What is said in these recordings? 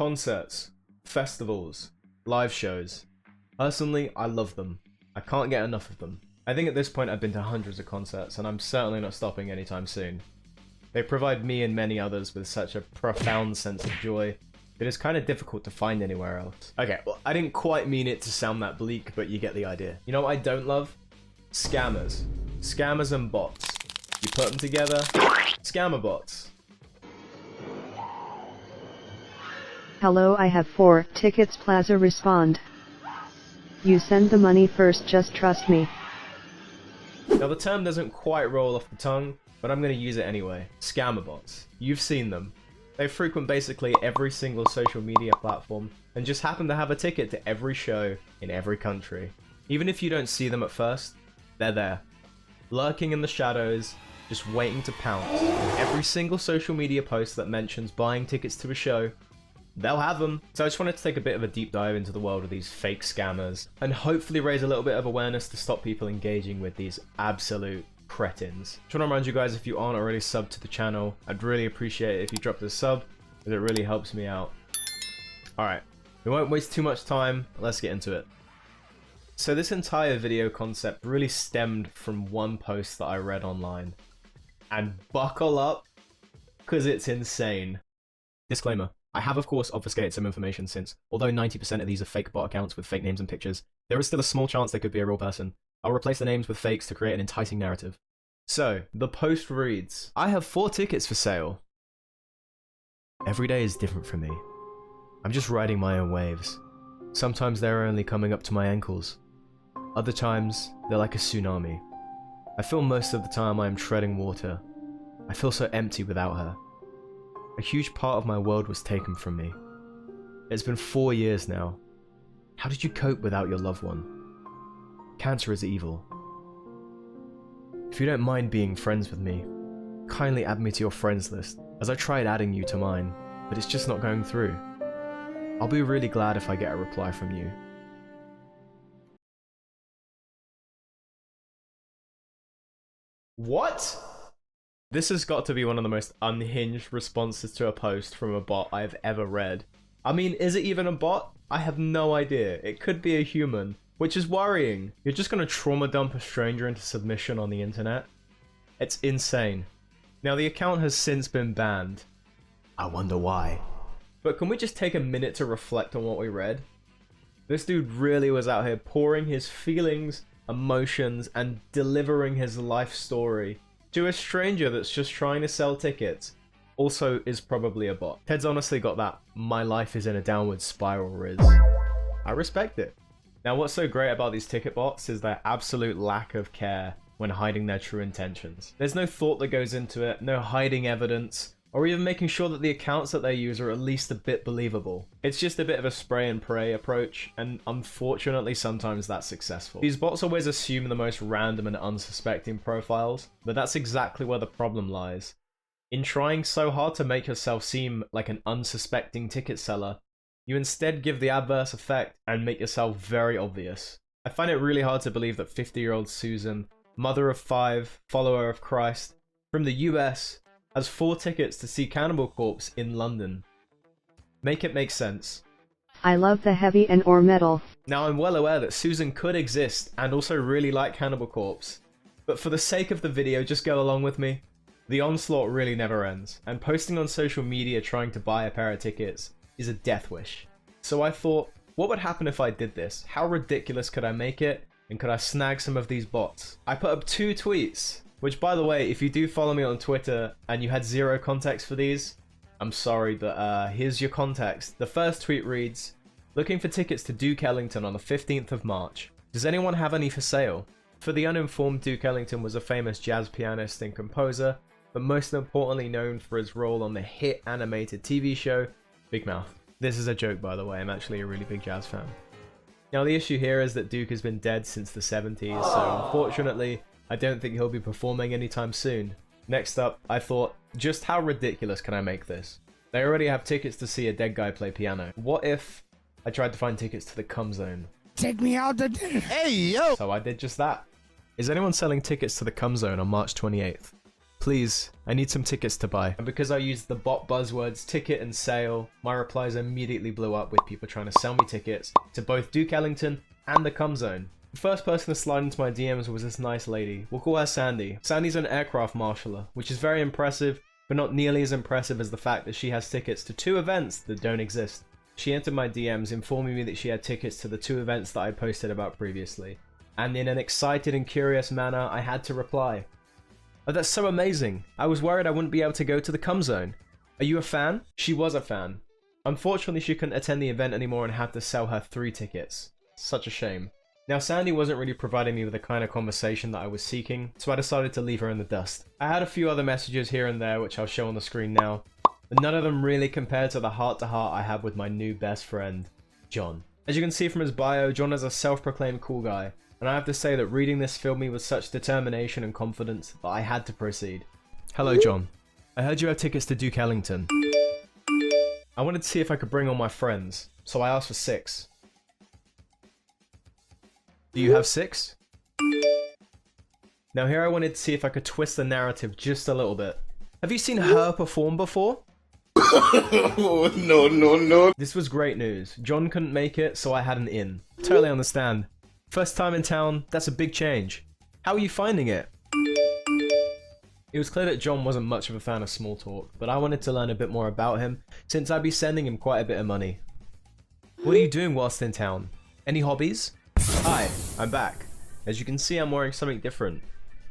Concerts, festivals, live shows. Personally, I love them. I can't get enough of them. I think at this point I've been to hundreds of concerts, and I'm certainly not stopping anytime soon. They provide me and many others with such a profound sense of joy that it's kind of difficult to find anywhere else. Okay, well, I didn't quite mean it to sound that bleak, but you get the idea. You know what I don't love? Scammers. Scammers and bots. You put them together, scammer bots. Hello, I have 4 tickets. Plaza respond. You send the money first, just trust me. Now the term doesn't quite roll off the tongue, but I'm going to use it anyway. Scammer bots. You've seen them. They frequent basically every single social media platform and just happen to have a ticket to every show in every country. Even if you don't see them at first, they're there. Lurking in the shadows, just waiting to pounce. Every single social media post that mentions buying tickets to a show, they'll have them. So I just wanted to take a bit of a deep dive into the world of these fake scammers and hopefully raise a little bit of awareness to stop people engaging with these absolute cretins. Just want to remind you guys, if you aren't already subbed to the channel, I'd really appreciate it if you dropped a sub, because it really helps me out. Alright, we won't waste too much time, let's get into it. So this entire video concept really stemmed from one post that I read online. And buckle up, because it's insane. Disclaimer. I have of course obfuscated some information since, although 90% of these are fake bot accounts with fake names and pictures, there is still a small chance they could be a real person. I'll replace the names with fakes to create an enticing narrative. So, the post reads, I have 4 tickets for sale. Every day is different for me. I'm just riding my own waves. Sometimes they're only coming up to my ankles. Other times, they're like a tsunami. I feel most of the time I am treading water. I feel so empty without her. A huge part of my world was taken from me. It's been 4 years now. How did you cope without your loved one? Cancer is evil. If you don't mind being friends with me, kindly add me to your friends list, as I tried adding you to mine, but it's just not going through. I'll be really glad if I get a reply from you. What? This has got to be one of the most unhinged responses to a post from a bot I've ever read. I mean, is it even a bot? I have no idea. It could be a human, which is worrying. You're just gonna trauma dump a stranger into submission on the internet? It's insane. Now, the account has since been banned. I wonder why. But can we just take a minute to reflect on what we read? This dude really was out here pouring his feelings, emotions, and delivering his life story to a stranger that's just trying to sell tickets. Also is probably a bot. Ted's honestly got that my life is in a downward spiral riz. I respect it. Now what's so great about these ticket bots is their absolute lack of care when hiding their true intentions. There's no thought that goes into it, no hiding evidence, or even making sure that the accounts that they use are at least a bit believable. It's just a bit of a spray and pray approach, and unfortunately sometimes that's successful. These bots always assume the most random and unsuspecting profiles, but that's exactly where the problem lies. In trying so hard to make yourself seem like an unsuspecting ticket seller, you instead give the adverse effect and make yourself very obvious. I find it really hard to believe that 50-year-old Susan, mother of 5, follower of Christ, from the US, has 4 tickets to see Cannibal Corpse in London. Make it make sense. I love the heavy and or metal. Now I'm well aware that Susan could exist and also really like Cannibal Corpse, but for the sake of the video, just go along with me. The onslaught really never ends, and posting on social media trying to buy a pair of tickets is a death wish. So I thought, what would happen if I did this? How ridiculous could I make it? And could I snag some of these bots? I put up 2 tweets, which by the way, if you do follow me on Twitter and you had 0 context for these, I'm sorry, but here's your context. The first tweet reads, looking for tickets to Duke Ellington on the 15th of March. Does anyone have any for sale? For the uninformed, Duke Ellington was a famous jazz pianist and composer, but most importantly known for his role on the hit animated TV show, Big Mouth. This is a joke, by the way, I'm actually a really big jazz fan. Now the issue here is that Duke has been dead since the 70s, so unfortunately, I don't think he'll be performing anytime soon. Next up, I thought, just how ridiculous can I make this? They already have tickets to see a dead guy play piano. What if I tried to find tickets to the Cum Zone? Take me out to dinner. Hey, yo! So I did just that. Is anyone selling tickets to the Cum Zone on March 28th? Please, I need some tickets to buy. And because I used the bot buzzwords ticket and sale, my replies immediately blew up with people trying to sell me tickets to both Duke Ellington and the Cum Zone. The first person to slide into my DMs was this nice lady. We'll call her Sandy. Sandy's an aircraft marshaller, which is very impressive, but not nearly as impressive as the fact that she has tickets to 2 events that don't exist. She entered my DMs informing me that she had tickets to the 2 events that I posted about previously. And in an excited and curious manner, I had to reply. Oh, that's so amazing. I was worried I wouldn't be able to go to the Cum Zone. Are you a fan? She was a fan. Unfortunately, she couldn't attend the event anymore and had to sell her 3 tickets. Such a shame. Now, Sandy wasn't really providing me with the kind of conversation that I was seeking, so I decided to leave her in the dust. I had a few other messages here and there, which I'll show on the screen now, but none of them really compared to the heart-to-heart I have with my new best friend, John. As you can see from his bio, John is a self-proclaimed cool guy, and I have to say that reading this filled me with such determination and confidence that I had to proceed. Hello, John. I heard you have tickets to Duke Ellington. I wanted to see if I could bring all my friends, so I asked for 6. Do you have 6? Now here I wanted to see if I could twist the narrative just a little bit. Have you seen her perform before? No. This was great news. John couldn't make it, so I had an in. Totally understand. First time in town, that's a big change. How are you finding it? It was clear that John wasn't much of a fan of small talk, but I wanted to learn a bit more about him, since I'd be sending him quite a bit of money. What are you doing whilst in town? Any hobbies? Hi, I'm back. As you can see, I'm wearing something different.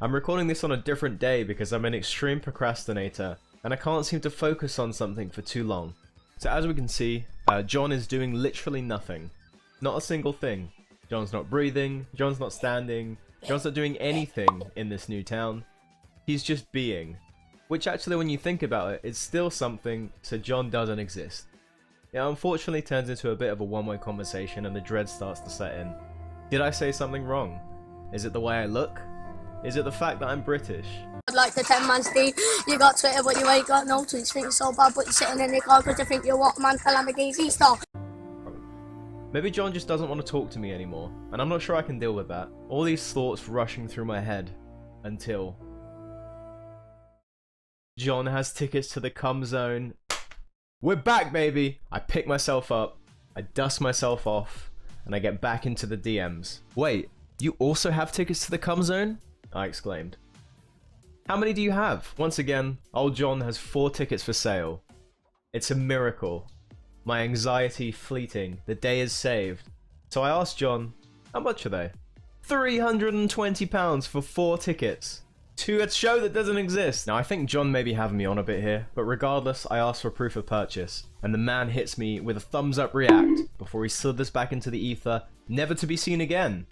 I'm recording this on a different day because I'm an extreme procrastinator, and I can't seem to focus on something for too long. So as we can see, John is doing literally nothing. Not a single thing. John's not breathing, John's not standing, John's not doing anything in this new town. He's just being. Which actually, when you think about it, is still something, so John doesn't exist. It unfortunately turns into a bit of a one-way conversation and the dread starts to set in. Did I say something wrong? Is it the way I look? Is it the fact that I'm British? I'd like the 10 man Steve. You got Twitter but you ain't got no tweets. Think it's so bad but you're sitting in your car because you think you're what man tell him against Easter. Maybe John just doesn't want to talk to me anymore, and I'm not sure I can deal with that. All these thoughts rushing through my head, until John has tickets to the Cum Zone. We're back, baby! I pick myself up, I dust myself off, and I get back into the DMs. Wait, you also have tickets to the Cum Zone? I exclaimed. How many do you have? Once again, old John has 4 tickets for sale. It's a miracle. My anxiety fleeting. The day is saved. So I asked John, how much are they? £320 for 4 tickets. To a show that doesn't exist. Now I think John may be having me on a bit here, but regardless, I asked for proof of purchase, and the man hits me with a thumbs up react before he slithers back into the ether, never to be seen again.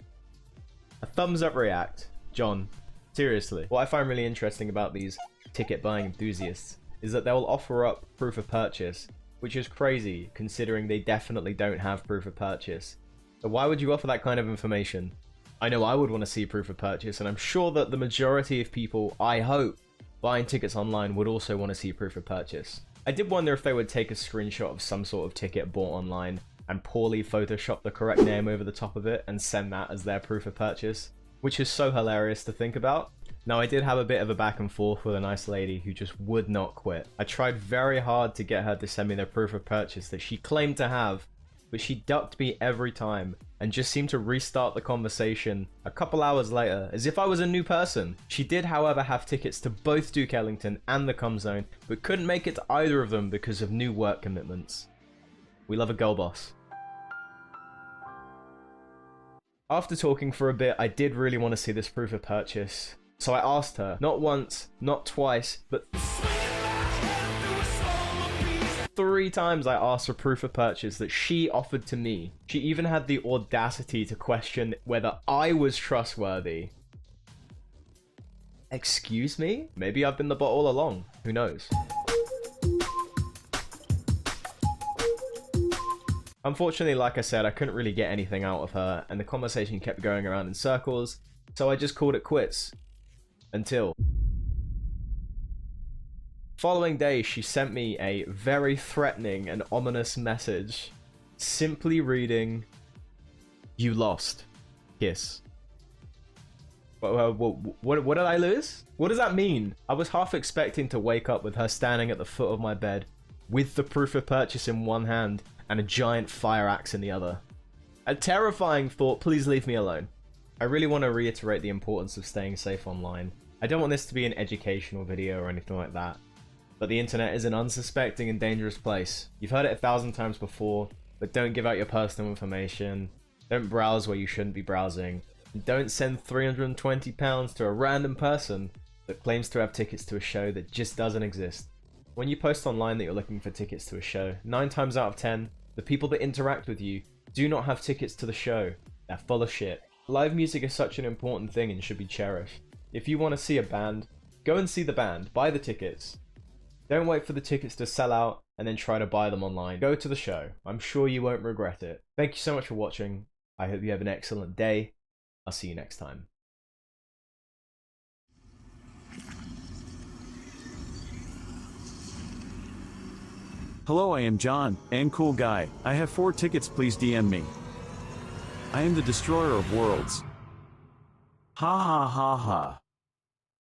A thumbs up react. John, seriously. What I find really interesting about these ticket buying enthusiasts is that they'll offer up proof of purchase, which is crazy considering they definitely don't have proof of purchase. So why would you offer that kind of information? I know I would want to see proof of purchase, and I'm sure that the majority of people, I hope, buying tickets online would also want to see proof of purchase. I did wonder if they would take a screenshot of some sort of ticket bought online and poorly Photoshop the correct name over the top of it and send that as their proof of purchase, which is so hilarious to think about. Now I did have a bit of a back and forth with a nice lady who just would not quit. I tried very hard to get her to send me the proof of purchase that she claimed to have, but she ducked me every time and just seemed to restart the conversation a couple hours later as if I was a new person. She did however have tickets to both Duke Ellington and the Cum Zone, but couldn't make it to either of them because of new work commitments. We love a girl boss. After talking for a bit, I did really want to see this proof of purchase. So I asked her, not once, not twice, but 3 times I asked for proof of purchase that she offered to me. She even had the audacity to question whether I was trustworthy. Excuse me? Maybe I've been the bot all along. Who knows? Unfortunately, like I said, I couldn't really get anything out of her, and the conversation kept going around in circles, so I just called it quits. Until following day, she sent me a very threatening and ominous message, simply reading, "You lost. Kiss." What did I lose? What does that mean? I was half expecting to wake up with her standing at the foot of my bed with the proof of purchase in one hand and a giant fire axe in the other. A terrifying thought, please leave me alone. I really want to reiterate the importance of staying safe online. I don't want this to be an educational video or anything like that, but the internet is an unsuspecting and dangerous place. You've heard it 1,000 times before, but don't give out your personal information, don't browse where you shouldn't be browsing, and don't send £320 to a random person that claims to have tickets to a show that just doesn't exist. When you post online that you're looking for tickets to a show, 9 times out of 10, the people that interact with you do not have tickets to the show. They're full of shit. Live music is such an important thing and should be cherished. If you want to see a band, go and see the band, buy the tickets. Don't wait for the tickets to sell out and then try to buy them online. Go to the show. I'm sure you won't regret it. Thank you so much for watching. I hope you have an excellent day. I'll see you next time. Hello, I am John, and cool guy. I have 4 tickets, please DM me. I am the destroyer of worlds. Ha ha ha ha.